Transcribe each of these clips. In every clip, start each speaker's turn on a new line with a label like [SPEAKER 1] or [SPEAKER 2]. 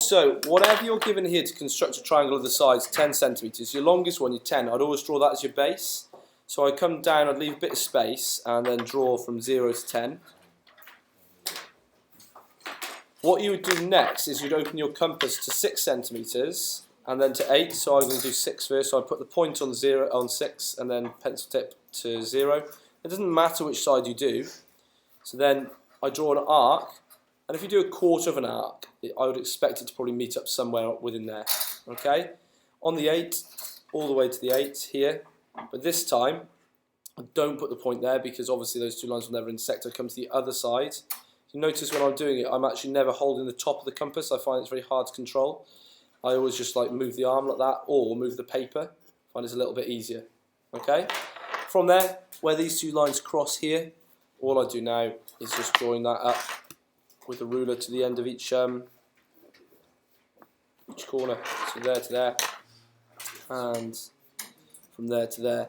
[SPEAKER 1] So whatever you're given here to construct a triangle of the size 10 centimetres, your longest one, your 10, I'd always draw that as your base. So I'd come down, I'd leave a bit of space, and then draw from 0 to 10. What you would do next is you'd open your compass to 6 centimetres, and then to 8, so I'm going to do 6 first, so I put the point on 0, on 6, and then pencil tip to 0. It doesn't matter which side you do. So then I draw an arc, and if you do a quarter of an arc, I would expect it to probably meet up somewhere within there. Okay? On the 8, all the way to the 8 here, but this time, I don't put the point there because obviously those two lines will never intersect. I come to the other side. You notice when I'm doing it, I'm actually never holding the top of the compass. I find it's very hard to control. I always just like move the arm like that or move the paper. I find it's a little bit easier. Okay? From there, where these two lines cross here, all I do now is just join that up with a ruler to the end of each corner. So there to there, and from there to there.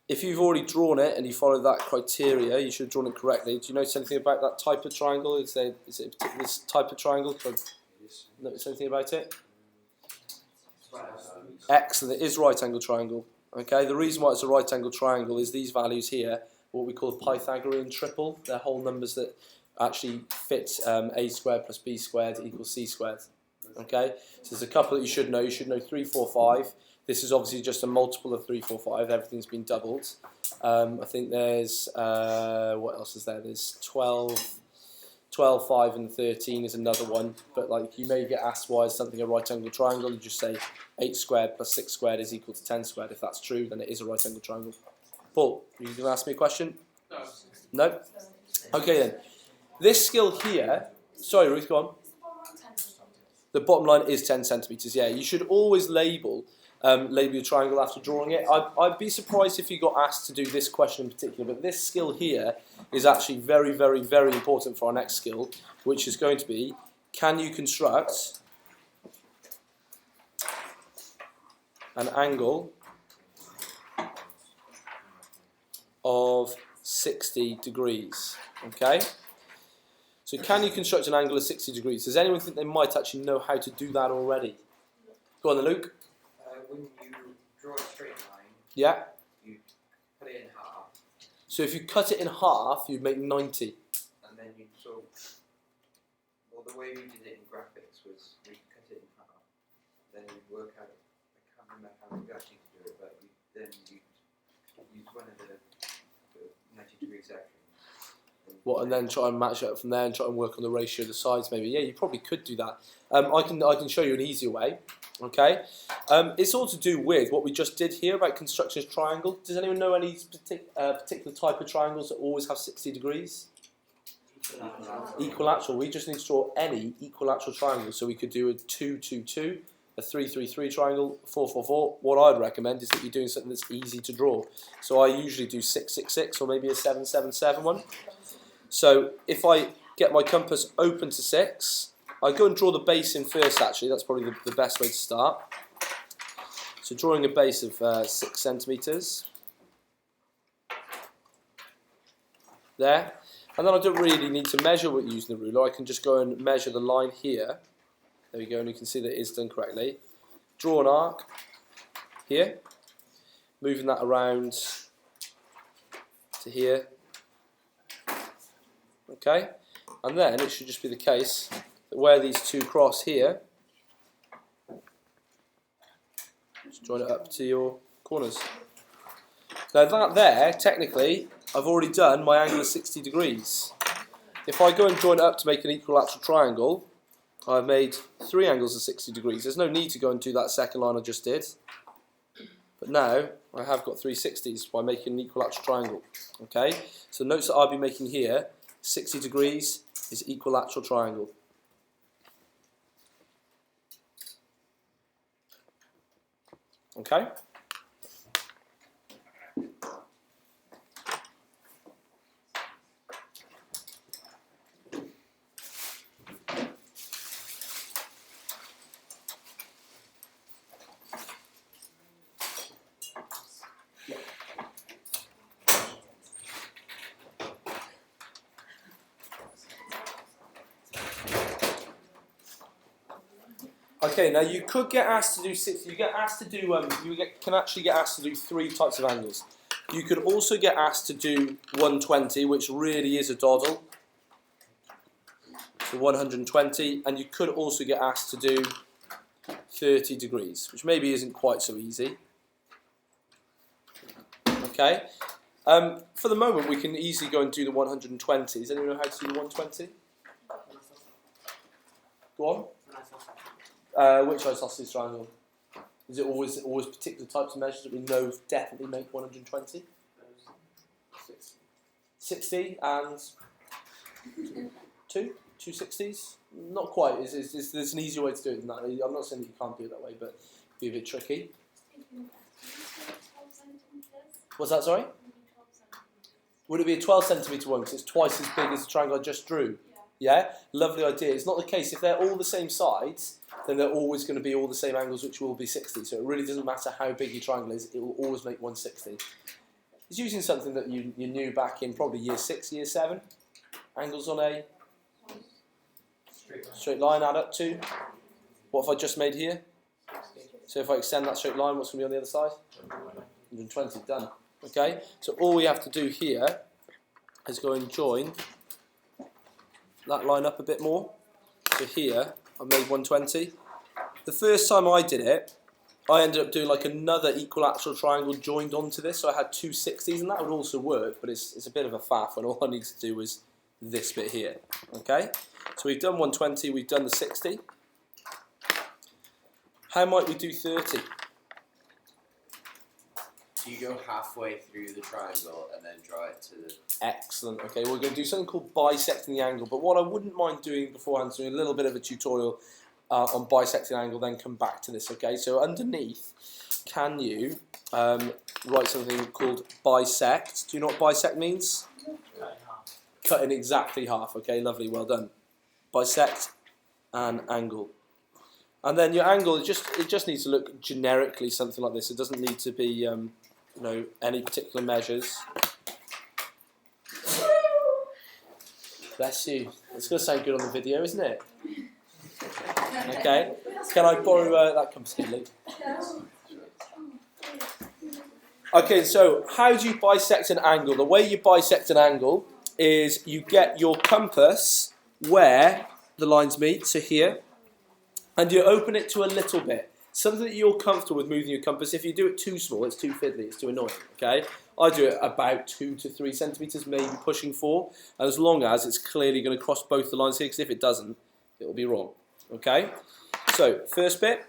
[SPEAKER 1] If you've already drawn it and you follow that criteria, you should have drawn it correctly. Do you notice anything about that type of triangle? Is it a particular type of triangle? Can I notice anything about it? Excellent, it is right angle triangle. Okay, the reason why it's a right angle triangle is these values here, what we call a Pythagorean triple. They're whole numbers that actually fit a squared plus b squared equals c squared. Okay, so there's a couple that you should know. You should know 3, 4, 5. This is obviously just a multiple of 3, 4, 5. Everything's been doubled. I think there's, what else is there? There's 12, 5 and 13 is another one. But like you may get asked why is something a right angle triangle. You just say 8 squared plus 6 squared is equal to 10 squared. If that's true, then it is a right angle triangle. Paul, are you going to ask me a question? No. No? Okay then. This skill here, sorry Ruth, go on. The bottom line is 10 centimetres, yeah. You should always label your triangle after drawing it. I'd be surprised if you got asked to do this question in particular, but this skill here is actually very, very, very important for our next skill, which is going to be, can you construct an angle of 60 degrees, okay? So can you construct an angle of 60 degrees? Does anyone think they might actually know how to do that already? Go on then, Luke.
[SPEAKER 2] When you draw a straight line,
[SPEAKER 1] yeah,
[SPEAKER 2] you cut it in half.
[SPEAKER 1] So if you cut it in half, you'd make 90.
[SPEAKER 2] And then you well, the way we did it in graphics was we cut it in half, then you'd work out, I can't remember how exactly to do it, but then you'd use one of the 90-degree sections.
[SPEAKER 1] What, and then try and match it up from there and try and work on the ratio of the sides maybe. Yeah, you probably could do that. I can show you an easier way. Okay, it's all to do with what we just did here about constructing a triangle. Does anyone know any particular type of triangles that always have 60 degrees? Equilateral. We just need to draw any equilateral triangle. So we could do a 2, 2, 2, a 3, 3, 3 triangle, 4, 4, 4. What I'd recommend is that you're doing something that's easy to draw. So I usually do 6, 6, 6, or maybe a 7, 7, 7 one. So if I get my compass open to 6, I go and draw the base in first actually, that's probably the best way to start. So drawing a base of 6 centimetres. There. And then I don't really need to measure with using the ruler, I can just go and measure the line here. There we go, and you can see that it is done correctly. Draw an arc here, moving that around to here. Okay, and then it should just be the case that where these two cross here, just join it up to your corners. Now that there, technically, I've already done my angle of 60 degrees. If I go and join it up to make an equilateral triangle, I've made 3 angles of 60 degrees. There's no need to go and do that second line I just did. But now, I have got 360s by making an equilateral triangle. Okay, so the notes that I'll be making here, 60 degrees is equilateral triangle. Okay? Okay, now you could get asked to do 60. You get asked to do. Can actually get asked to do 3 types of angles. You could also get asked to do 120, which really is a doddle. So 120, and you could also get asked to do 30 degrees, which maybe isn't quite so easy. Okay. For the moment, we can easily go and do the 120. Does anyone know how to do the 120? Go on. Which isosceles triangle? Is it always particular types of measures that we know definitely make 120? 60 and 2 60s? Not quite. There's an easier way to do it than that. I'm not saying that you can't do it that way, but it'd be a bit tricky. What's that, sorry? Would it be a 12 centimetre one because it's twice as big as the triangle I just drew? Yeah? Lovely idea. It's not the case. If they're all the same sides, then they're always going to be all the same angles, which will be 60. So it really doesn't matter how big your triangle is, it will always make 160. It's using something that you knew back in probably year 6, year 7. Angles on a straight line add up to. What have I just made here? So if I extend that straight line, what's going to be on the other side? 120, done. Okay, so all we have to do here is go and join that line up a bit more. So here, I've made 120. The first time I did it, I ended up doing like another equilateral triangle joined onto this, so I had 2 60s, and that would also work, but it's a bit of a faff, and all I need to do was this bit here. Okay, so we've done 120, we've done the 60. How might we do 30?
[SPEAKER 3] So you go halfway through the triangle and then draw it to the...
[SPEAKER 1] Excellent. Okay, we're going to do something called bisecting the angle, but what I wouldn't mind doing beforehand is doing a little bit of a tutorial on bisecting angle, then come back to this. Okay, so underneath, can you write something called bisect? Do you know what bisect means? Cut in exactly half. Okay, lovely, well done. Bisect an angle. And then your angle, it just needs to look generically something like this. It doesn't need to be any particular measures. Bless you. It's going to sound good on the video, isn't it? Okay. Can I borrow that compass again, Luke? Okay, so how do you bisect an angle? The way you bisect an angle is you get your compass where the lines meet, so here, and you open it to a little bit. Something that you're comfortable with moving your compass. If you do it too small, it's too fiddly, it's too annoying, okay? I do it about 2 to 3 centimetres, maybe pushing 4, and as long as it's clearly going to cross both the lines here, because if it doesn't, it'll be wrong, okay? So, first bit,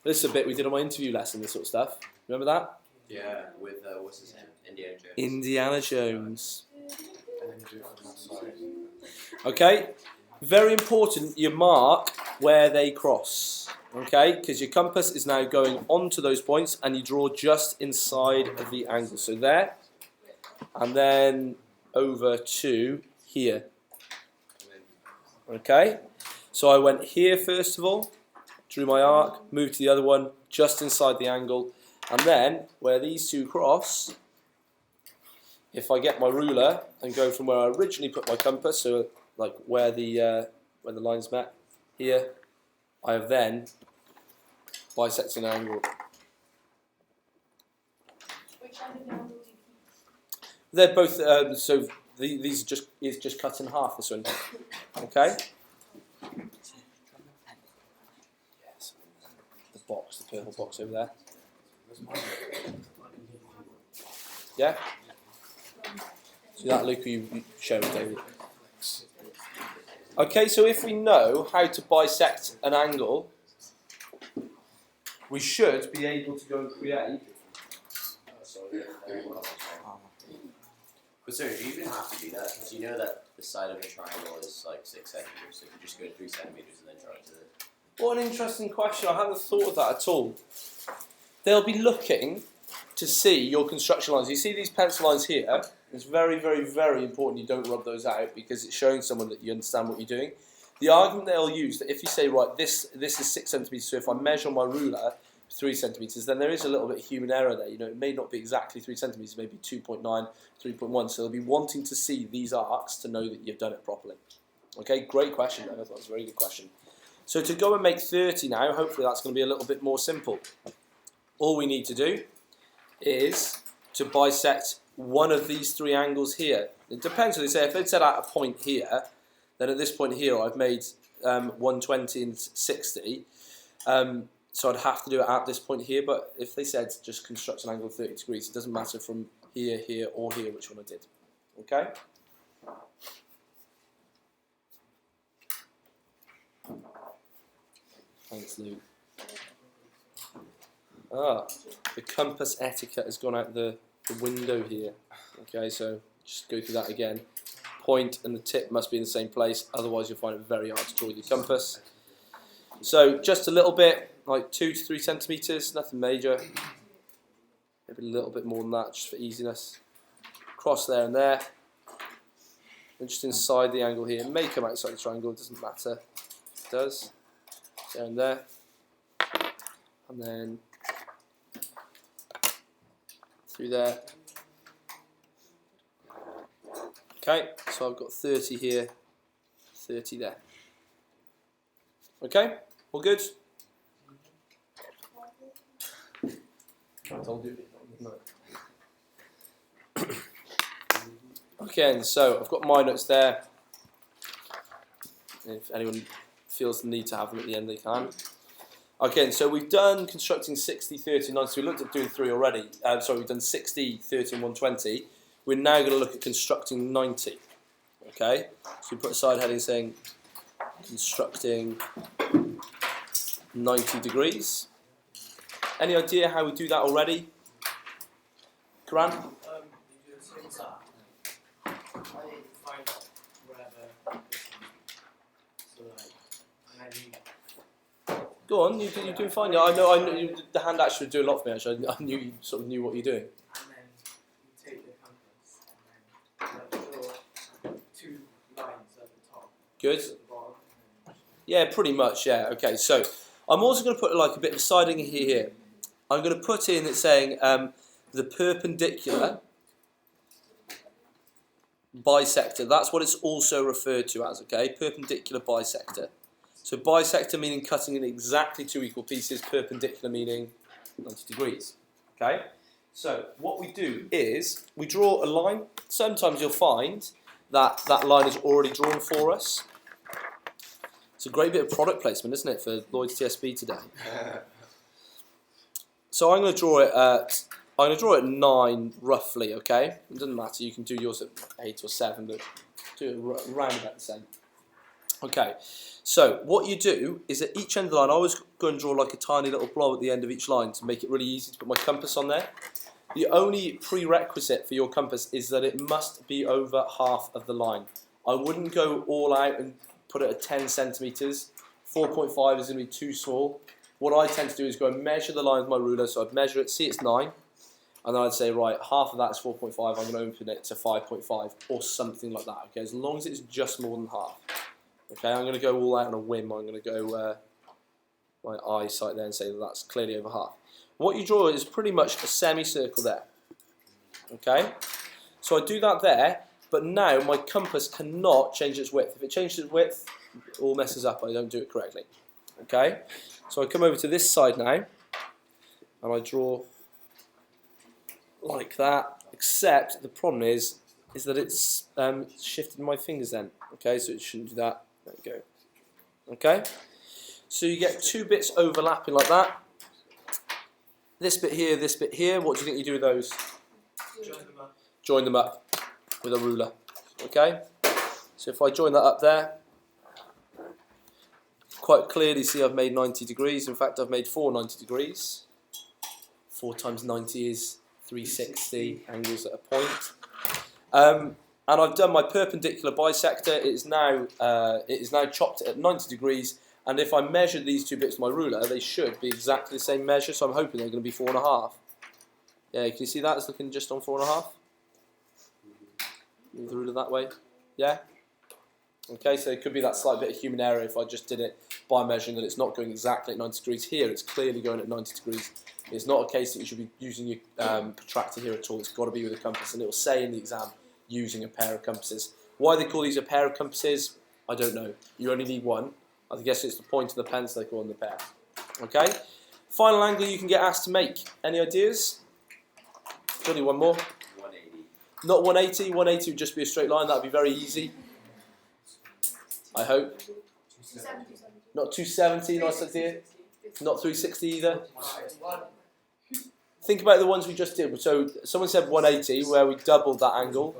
[SPEAKER 1] this is a bit we did on my interview lesson, this sort of stuff. Remember that?
[SPEAKER 3] Yeah, with, what's his name? Indiana Jones.
[SPEAKER 1] Indiana Jones. Okay, very important, you mark where they cross. Okay, because your compass is now going onto those points and you draw just inside of the angle. So there, and then over to here. Okay, so I went here first of all, drew my arc, moved to the other one, just inside the angle, and then where these two cross, if I get my ruler and go from where I originally put my compass, so like where the lines met, here, I have then bisecting an angle.
[SPEAKER 4] Which end of the angle do you keep?
[SPEAKER 1] They're both so these is just cut in half. This one, okay. Yes, the box, the purple box over there. Yeah. So that Luke you showed, David. Okay, so if we know how to bisect an angle, we should be able to go and create.
[SPEAKER 3] But sorry, do you even have to do that? Because you know that the side of a triangle is like 6 centimeters, so if you just go 3 centimeters and then draw it to the...
[SPEAKER 1] What an interesting question. I hadn't thought of that at all. They'll be looking to see your construction lines. You see these pencil lines here? It's very, very, very important you don't rub those out because it's showing someone that you understand what you're doing. The argument they'll use that if you say, right, this is 6 centimetres, so if I measure on my ruler 3 centimetres, then there is a little bit of human error there. You know, it may not be exactly 3 centimetres, maybe 2.9, 3.1. So they'll be wanting to see these arcs to know that you've done it properly. Okay, great question. I thought that was a very good question. So to go and make 30 now, hopefully that's going to be a little bit more simple. All we need to do is to bisect one of these three angles here. It depends what they say. If it said at a point here, then at this point here I've made 120 and 60. So I'd have to do it at this point here, but if they said just construct an angle of 30 degrees, it doesn't matter from here, here, or here which one I did. Okay? Thanks, Luke. The compass etiquette has gone out the window here. Okay, so just go through that again. Point and the tip must be in the same place, otherwise you'll find it very hard to draw your compass. So just a little bit, like 2 to 3 centimetres, nothing major. Maybe a little bit more than that, just for easiness. Cross there and there. And just inside the angle here. It may come outside the triangle, it doesn't matter. It does. There and there. And then through there. Okay, so I've got 30 here, 30 there. Okay, all good? Okay, so I've got my notes there. If anyone feels the need to have them at the end, they can. Okay, so we've done constructing 60, 30, 90. So we looked at doing 3 already. Sorry, we've done 60, 30, and 120. We're now going to look at constructing 90. Okay, so we put a side heading saying constructing 90 degrees. Any idea how we do that already? Karan?
[SPEAKER 5] You do the same side. I find out whatever distance. So like, and then you
[SPEAKER 1] Go on, you're doing fine. Yeah, I know you, the hand actually would do a lot for me. Actually, I knew you sort of knew what you're doing.
[SPEAKER 5] and then you take the compass and then draw 2 lines at the top.
[SPEAKER 1] Good.
[SPEAKER 5] At the bottom.
[SPEAKER 1] Yeah, pretty much. Yeah. Okay. So I'm also going to put like a bit of siding here. I'm going to put in it's saying the perpendicular bisector. That's what it's also referred to as. Okay, perpendicular bisector. So bisector meaning cutting in exactly 2 equal pieces. Perpendicular meaning 90 degrees. Okay. So what we do is we draw a line. Sometimes you'll find that that line is already drawn for us. It's a great bit of product placement, isn't it, for Lloyd's TSB today? So I'm going to draw it at 9 roughly. Okay, it doesn't matter. You can do yours at 8 or 7, but do it around about the same. Okay. So what you do is at each end of the line, I always go and draw like a tiny little blob at the end of each line to make it really easy to put my compass on there. The only prerequisite for your compass is that it must be over half of the line. I wouldn't go all out and put it at 10 centimetres. 4.5 is going to be too small. What I tend to do is go and measure the line with my ruler. So I'd measure it, see it's 9, and then I'd say, right, half of that is 4.5, I'm going to open it to 5.5 or something like that. Okay, as long as it's just more than half. Okay, I'm going to go all out on a whim. I'm going to go my eyesight there and say that that's clearly over half. What you draw is pretty much a semicircle there. Okay, so I do that there, but now my compass cannot change its width. If it changes its width, it all messes up. I don't do it correctly. Okay, so I come over to this side now, and I draw like that. Except the problem is that it's shifted my fingers then. Okay, so it shouldn't do that. There we go. Okay, so you get 2 bits overlapping like that. This bit here, this bit here. What do you think you do with those?
[SPEAKER 5] Join them up.
[SPEAKER 1] Join them up with a ruler. Okay, so if I join that up there, quite clearly see I've made 90 degrees. In fact, I've made 4 90 degrees. 4 times 90 is 360 angles at a point. And I've done my perpendicular bisector. It is now chopped at 90 degrees. And if I measure these 2 bits with my ruler, they should be exactly the same measure. So I'm hoping they're going to be 4.5. Yeah, can you see that? It's looking just on 4.5. Move the ruler that way. Yeah. Okay, so it could be that slight bit of human error if I just did it by measuring that it's not going exactly at 90 degrees. Here, it's clearly going at 90 degrees. It's not a case that you should be using your protractor here at all. It's got to be with a compass, and it will say in the exam using a pair of compasses. Why they call these a pair of compasses, I don't know. You only need one. I guess it's the point of the pencil they call in the pair. Okay? Final angle you can get asked to make. Any ideas? Only one more.
[SPEAKER 3] 180.
[SPEAKER 1] Not 180. 180 would just be a straight line. That would be very easy. I hope.
[SPEAKER 4] 270.
[SPEAKER 1] Not 270, nice idea. Not 360 either. Think about the ones we just did. So someone said 180, where we doubled that angle.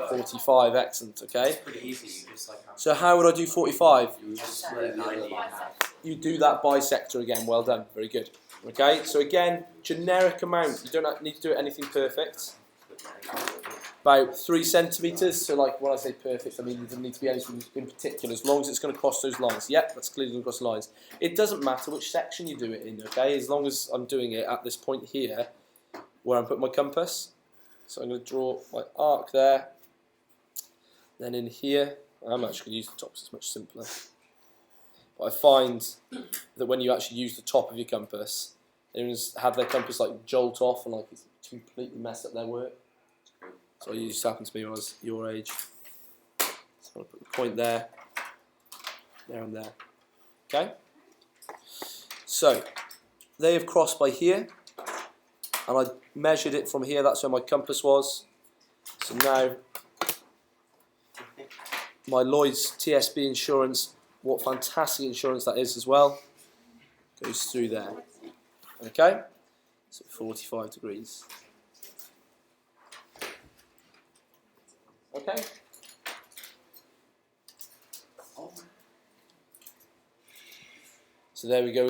[SPEAKER 1] 45, excellent, okay?
[SPEAKER 3] Pretty easy. You just like have
[SPEAKER 1] So how would I do 45?
[SPEAKER 3] you just split 90 in half.
[SPEAKER 1] You do that bisector again, well done, very good. Okay, so again, generic amount, you don't need to do anything perfect. About 3 centimetres, so like when I say perfect, I mean there doesn't need to be anything in particular, as long as it's going to cross those lines. Yep, that's clearly going to cross the lines. It doesn't matter which section you do it in, okay, as long as I'm doing it at this point here, where I'm putting my compass. So I'm going to draw my arc there, then in here, I'm actually going to use the top, so it's much simpler. But I find that when you actually use the top of your compass, everyone's had their compass like jolt off and like it's completely messed up their work. So it used to happen to me when I was your age. So I'm going to put the point there and there. Okay? So, they have crossed by here, and I measured it from here, that's where my compass was. So now, my Lloyd's TSB insurance, what fantastic insurance that is as well, goes through there. Okay? So 45 degrees. Okay? So there we go.